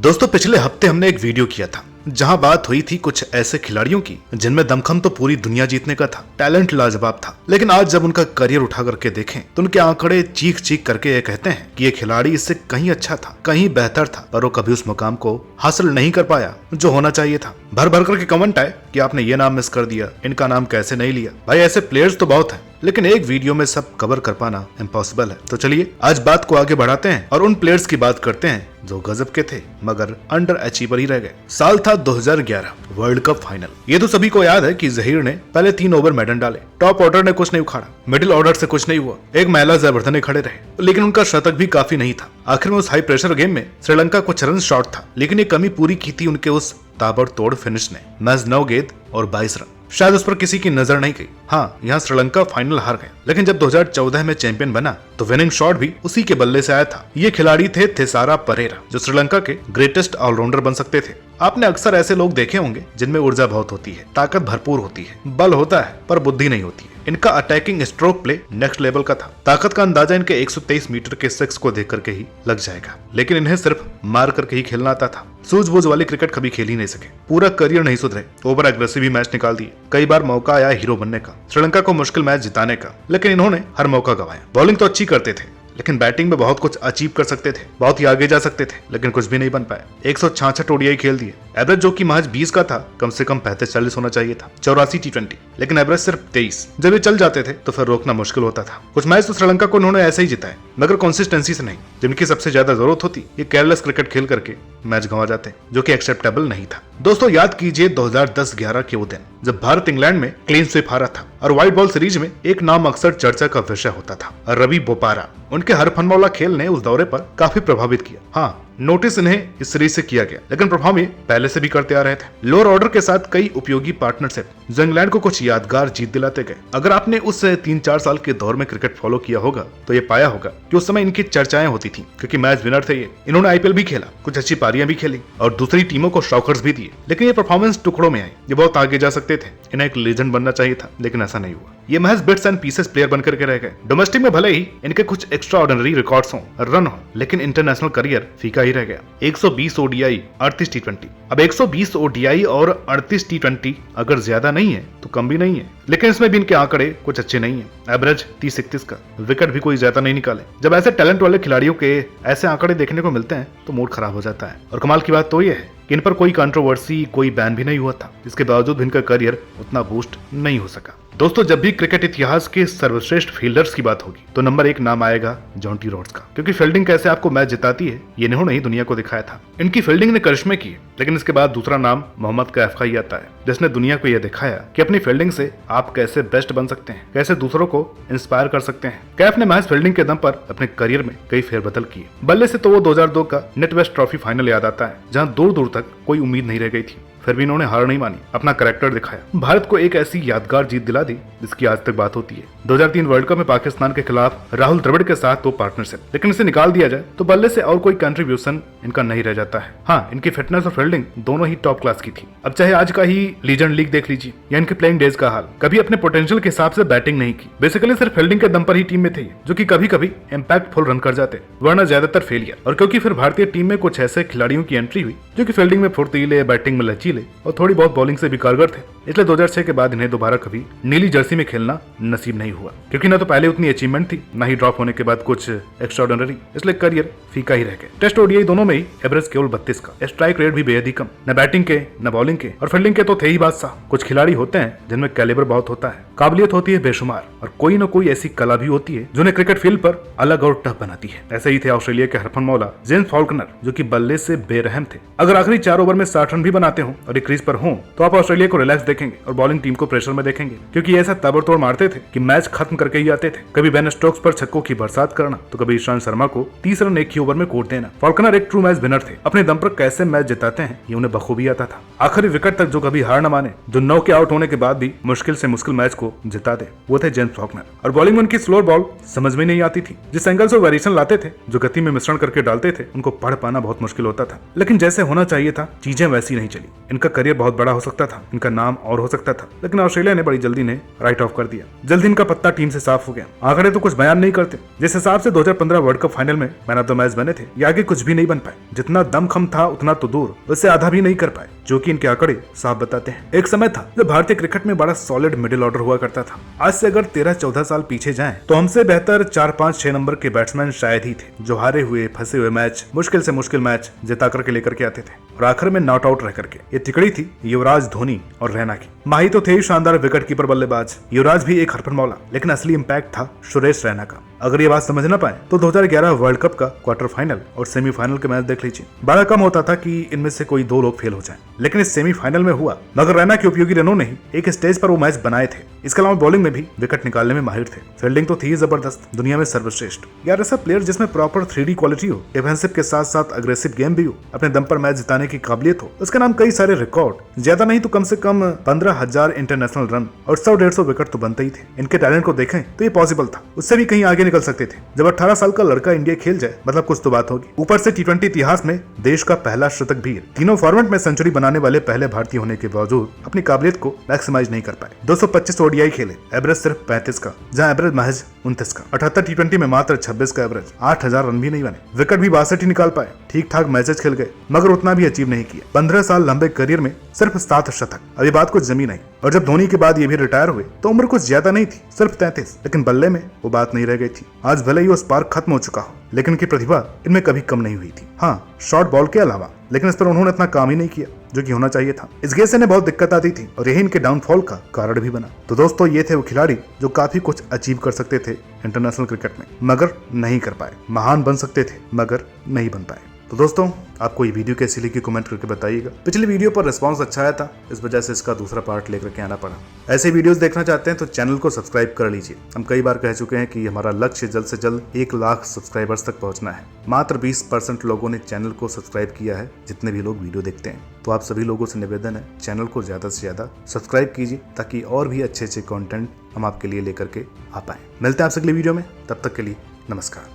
दोस्तों पिछले हफ्ते हमने एक वीडियो किया था जहां बात हुई थी कुछ ऐसे खिलाड़ियों की जिनमें दमखम तो पूरी दुनिया जीतने का था, टैलेंट लाजवाब था, लेकिन आज जब उनका करियर उठा करके देखें तो उनके आंकड़े चीख चीख करके ये कहते हैं कि ये खिलाड़ी इससे कहीं अच्छा था, कहीं बेहतर था, पर वो कभी उस मुकाम को हासिल नहीं कर पाया जो होना चाहिए था। भर भर करके कमेंट आए कि आपने ये नाम मिस कर दिया, इनका नाम कैसे नहीं लिया। भाई ऐसे प्लेयर्स तो बहुत हैं, लेकिन एक वीडियो में सब कवर कर पाना इम्पॉसिबल है। तो चलिए आज बात को आगे बढ़ाते हैं और उन प्लेयर्स की बात करते हैं जो गजब के थे मगर अंडर अचीवर ही रह गए। साल था 2011, वर्ल्ड कप फाइनल। ये तो सभी को याद है कि जहीर ने पहले 3 ओवर मैडन डाले, टॉप ऑर्डर ने कुछ नहीं उखाड़ा, मिडिल ऑर्डर से कुछ नहीं हुआ, एक महिला जयवर्धने खड़े रहे, लेकिन उनका शतक भी काफी नहीं था। आखिर में उस हाई प्रेशर गेम में श्रीलंका कुछ रन शॉर्ट था, लेकिन ये कमी पूरी की थी उनके उस ताबड़तोड़ फिनिश ने। मैच 9 गेंद और 22 रन, शायद उस पर किसी की नजर नहीं गई। हाँ, यहाँ श्रीलंका फाइनल हार गए, लेकिन जब 2014 में चैंपियन बना तो विनिंग शॉट भी उसी के बल्ले से आया था। ये खिलाड़ी थे थिसारा परेरा, जो श्रीलंका के ग्रेटेस्ट ऑलराउंडर बन सकते थे। आपने अक्सर ऐसे लोग देखे होंगे जिनमें ऊर्जा बहुत होती है, ताकत भरपूर होती है, बल होता है पर बुद्धि नहीं होती है। इनका attacking stroke play next level का था। ताकत का अंदाजा इनके 123 मीटर के सिक्स को देख करके ही लग जाएगा, लेकिन इन्हें सिर्फ मार करके ही खेलना आता था। सूझबूझ वाली क्रिकेट कभी खेल ही नहीं सके, पूरा करियर नहीं सुधरे, ओवर एग्रेसिव ही मैच निकाल दिए। कई बार मौका आया हीरो बनने का, श्रीलंका को मुश्किल मैच जिताने का, लेकिन इन्होंने हर मौका गंवाया। बॉलिंग तो अच्छी करते थे, लेकिन बैटिंग में बहुत कुछ अचीव कर सकते थे, बहुत ही आगे जा सकते थे, लेकिन कुछ भी नहीं बन पाए। 166 ओडीआई खेल दिए, एवरेज जो कि महज 20 का था, कम से कम 35-40 होना चाहिए था। 84 टी20, लेकिन एवरेज सिर्फ 23। जब ये चल जाते थे तो फिर रोकना मुश्किल होता था। कुछ मैच तो श्रीलंका को उन्होंने ऐसे ही जिताए, मगर कंसिस्टेंसी से नहीं। जिनकी सबसे ज्यादा जरूरत होती, ये केयरलेस क्रिकेट खेल करके मैच गंवा जाते, जो कि एक्सेप्टेबल नहीं था। दोस्तों याद कीजिए 2010-11 के वो दिन जब भारत इंग्लैंड में क्लीन स्वीप हारा था और व्हाइट बॉल सीरीज में एक नाम अक्सर चर्चा का विषय होता था, रवि बोपारा। उनके हर फनमौला खेल ने उस दौरे पर काफी प्रभावित किया। हाँ, नोटिस इन्हें इस सीरीज से किया गया, लेकिन परफॉर्म ये पहले से भी करते आ रहे थे। लोअर ऑर्डर के साथ कई उपयोगी पार्टनरशिप जो इंग्लैंड को कुछ यादगार जीत दिलाते गए। अगर आपने उस 3-4 साल के दौर में क्रिकेट फॉलो किया होगा तो ये पाया होगा कि उस समय इनकी चर्चाएं होती थी, क्योंकि मैच विनर थे ये। इन्होंने आईपीएल भी खेला, कुछ अच्छी पारियां भी खेली और दूसरी टीमों को शॉकर्स भी दिए, लेकिन ये परफॉर्मेंस टुकड़ों में आई। ये बहुत आगे जा सकते थे, इन्हें एक लेजेंड बनना चाहिए था, लेकिन ऐसा नहीं हुआ। ये महज बिट्स एंड पीसेस प्लेयर बनकर के रह गए। डोमेस्टिक में भले ही इनके कुछ एक्स्ट्रा ऑर्डिनरी रिकॉर्ड्स हों, रन हो, लेकिन इंटरनेशनल करियर फीका ही रह गया। 120 ओडीआई, 38 टी20। अब 120 ओडीआई और 38 टी20 अगर ज्यादा नहीं है तो कम भी नहीं है, लेकिन इसमें भी इनके आंकड़े कुछ अच्छे नहीं है। एवरेज 30-31 का, विकेट भी कोई ज्यादा नहीं निकाले। जब ऐसे टैलेंट वाले खिलाड़ियों के ऐसे आंकड़े देखने को मिलते हैं तो मूड खराब हो जाता है। और कमाल की बात तो ये है कि इन पर कोई कंट्रोवर्सी, कोई बैन भी नहीं हुआ था, इसके बावजूद भी इनका करियर उतना बूस्ट नहीं हो सका। दोस्तों जब भी क्रिकेट इतिहास के सर्वश्रेष्ठ फील्डर्स की बात होगी तो नंबर 1 नाम आएगा जॉन्टी रॉड्स का, क्योंकि फील्डिंग कैसे आपको मैच जिताती है ये इन्होंने ही दुनिया को दिखाया था। इनकी फील्डिंग ने करिश्मे किए, लेकिन इसके बाद दूसरा नाम मोहम्मद कैफ का ही आता है, जिसने दुनिया को यह दिखाया कि अपनी फील्डिंग से आप कैसे बेस्ट बन सकते हैं, कैसे दूसरों को इंस्पायर कर सकते हैं। कैफ ने मैच फील्डिंग के दम पर अपने करियर में कई फेरबदल किए। बल्ले से तो वो 2002 का नेटवेस्ट ट्रॉफी फाइनल याद आता है, जहां दूर दूर तक कोई उम्मीद नहीं रह गई थी, फिर भी इन्होंने हार नहीं मानी, अपना कैरेक्टर दिखाया, भारत को एक ऐसी यादगार जीत दिला दी जिसकी आज तक बात होती है। 2003 वर्ल्ड कप में पाकिस्तान के खिलाफ राहुल द्रविड़ के साथ तो पार्टनरशिप, लेकिन इसे निकाल दिया जाए तो बल्ले से और कोई कंट्रीब्यूशन इनका नहीं रह जाता है। हाँ, इनकी फिटनेस और फील्डिंग दोनों ही टॉप क्लास की थी। अब चाहे आज का ही लीजेंड लीग देख लीजिए या इनके प्लेइंग डेज का हाल, कभी अपने पोटेंशियल के हिसाब से बैटिंग नहीं की, बेसिकली सिर्फ फील्डिंग के दम पर ही टीम में थे, जो कि कभी कभी इम्पैक्टफुल रन कर जाते, वरना ज्यादातर फेलियर। और क्योंकि फिर भारतीय टीम में कुछ ऐसे खिलाड़ियों की एंट्री हुई जो कि फील्डिंग में फुर्तीले, बैटिंग में लचीले और थोड़ी बहुत बॉलिंग से भी कारगर थे, इसलिए 2006 के बाद इन्हें दोबारा कभी नीली जर्सी में खेलना नसीब नहीं हुआ, क्योंकि ना तो पहले उतनी अचीवमेंट थी, ना ही ड्रॉप होने के बाद कुछ एक्स्ट्राऑर्डिनरी, इसलिए करियर फीका ही रह गया। टेस्ट ओडीआई दोनों में ही एवरेज केवल 32 का, स्ट्राइक रेट भी बेहद ही कम, न बैटिंग के न बॉलिंग के, और फील्डिंग के तो थे ही बादशाह। कुछ खिलाड़ी होते हैं जिनमें कैलिबर बहुत होता है, काबिलियत होती है बेशुमार, और कोई न कोई ऐसी कला भी होती है जो उन्हें क्रिकेट फील्ड पर अलग और टफ बनाती है। ऐसे ही थे ऑस्ट्रेलिया के हरफनमौला जेम्स फॉल्कनर, जो कि बल्ले से बेरहम थे। अगर आखिरी 4 ओवर में 60 रन भी बनाते हो और एक क्रीज पर हो तो आप ऑस्ट्रेलिया को रिलैक्स देखेंगे और बॉलिंग टीम को प्रेशर में देखेंगे, क्योंकि ऐसा ताबड़तोड़ मारते थे कि मैच खत्म करके ही आते थे। कभी बेन स्टोक्स पर छक्कों की बरसात करना तो कभी ईशांत शर्मा को 30 रन एक ही ओवर में कोट देना। फॉल्कनर एक ट्रू मैच विनर थे, अपने दम पर कैसे मैच जिताते हैं ये उन्हें बखूबी आता था। आखिरी विकेट तक जो कभी हार न माने, जो 9 के आउट होने के बाद भी मुश्किल से मुश्किल मैच को जिता दे, वो थे जेम्स फॉल्कनर। और बॉलिंग में उनकी स्लोअर बॉल समझ में नहीं आती थी, जिस एंगल से वेरिएशन लाते थे, जो गति में मिश्रण करके डालते थे, उनको पढ़ पाना बहुत मुश्किल होता था, लेकिन जैसे होना चाहिए था चीजें वैसी नहीं चली। इनका करियर बहुत बड़ा हो सकता था, इनका नाम और हो सकता था, लेकिन ऑस्ट्रेलिया ने बड़ी जल्दी इन्हें राइट ऑफ कर दिया। जल्दी इनका पत्ता टीम से साफ हो गया। आंकड़े तो कुछ बयान नहीं करते। जिस हिसाब से 2015 वर्ल्ड कप फाइनल में मैन ऑफ द मैच बने थे, ये आगे कुछ भी नहीं बन पाए। जितना दमखम था उतना तो दूर, उससे आधा भी नहीं कर पाए, जो कि इनके आंकड़े साफ बताते हैं। एक समय था जब भारतीय क्रिकेट में बड़ा सॉलिड मिडिल ऑर्डर हुआ करता था। आज से अगर 13-14 साल पीछे जाएं, तो हमसे बेहतर 4-5-6 नंबर के बैट्समैन शायद ही थे, जो हारे हुए फंसे हुए मैच, मुश्किल से मुश्किल मैच जिता करके लेकर के आते थे और आखिर में नॉट आउट रह करके। ये तिकड़ी थी युवराज धोनी और रैना की। माही तो थे ही शानदार विकेट कीपर बल्लेबाज, युवराज भी एक हरफन मौला, लेकिन असली इंपैक्ट था सुरेश रैना का। अगर ये बात समझ ना पाए तो 2011 वर्ल्ड कप का क्वार्टर फाइनल और सेमीफाइनल के मैच देख लीजिए। बड़ा कम होता था कि इनमें से कोई 2 लोग फेल हो जाएं, लेकिन इस सेमीफाइनल में हुआ। मगर रैना के उपयोगी रनों ने ही एक स्टेज पर वो मैच बनाए थे। इसके अलावा बॉलिंग में भी विकेट निकालने में माहिर थे। फील्डिंग तो थी जबरदस्त, दुनिया में सर्वश्रेष्ठ। यार ऐसा प्लेयर जिसमें प्रॉपर 3D क्वालिटी हो, डिफेंसिव के साथ साथ अग्रेसिव गेम भी हो, अपने दम पर मैच जिताने की काबिलियत हो, उसके नाम कई सारे रिकॉर्ड, ज्यादा नहीं तो कम से कम 15,000 इंटरनेशनल रन और 100-150 विकेट तो बनते ही थे। इनके टैलेंट को देखें तो ये पॉसिबल था, उससे भी कहीं आगे निकल सकते थे। जब 18 साल का लड़का इंडिया खेल जाए, मतलब कुछ तो बात होगी। ऊपर से T20 इतिहास में देश का पहला शतक भी है। तीनों फॉर्मेट में सेंचुरी बनाने वाले पहले भारतीय होने के बावजूद अपनी काबिलियत को मैक्सिमाइज नहीं कर पाए। 225 ODI खेले, एवरेज सिर्फ 35 का, जहां एवरेज महज 29 का। 78 T20 में मात्र 26 का एवरेज, 8,000 रन भी नहीं बने, विकेट भी 62 ही निकाल पाए। ठीक ठाक मैचेस खेल गए, मगर उतना भी अचीव नहीं किया। 15 साल लंबे करियर में सिर्फ 7 शतक। अभी बात कुछ जमी नहीं। और जब धोनी के बाद ये भी रिटायर हुए तो उम्र कुछ ज्यादा नहीं थी, सिर्फ 33, लेकिन बल्ले में वो बात नहीं रह गई थी। आज भले ही वो स्पार्क खत्म हो चुका हो, लेकिन इनकी प्रतिभा इनमें कभी कम नहीं हुई थी। हाँ, शॉर्ट बॉल के अलावा, लेकिन इस पर उन्होंने इतना काम ही नहीं किया जो कि होना चाहिए था। इस गेम से इन्हें बहुत दिक्कत आती थी और यही इनके डाउनफॉल का कारण भी बना। तो दोस्तों, ये थे वो खिलाड़ी जो काफी कुछ अचीव कर सकते थे इंटरनेशनल क्रिकेट में, मगर नहीं कर पाए। महान बन सकते थे मगर नहीं बन पाए। तो दोस्तों, आपको ये वीडियो कैसी लगी कमेंट करके बताइएगा। पिछली वीडियो पर रिस्पांस अच्छा आया था, इस वजह से इसका दूसरा पार्ट लेकर के आना पड़ा। ऐसे वीडियोस देखना चाहते हैं तो चैनल को सब्सक्राइब कर लीजिए। हम कई बार कह चुके हैं कि हमारा लक्ष्य जल्द से जल्द 1 लाख सब्सक्राइबर्स तक पहुंचना है। मात्र 20% लोगों ने चैनल को सब्सक्राइब किया है, जितने भी लोग वीडियो देखते हैं। तो आप सभी लोगों से निवेदन है, चैनल को ज्यादा से ज्यादा सब्सक्राइब कीजिए, ताकि और भी अच्छे कंटेंट हम आपके लिए लेकर के आ पाए। मिलते हैं आपसे अगली वीडियो में, तब तक के लिए नमस्कार।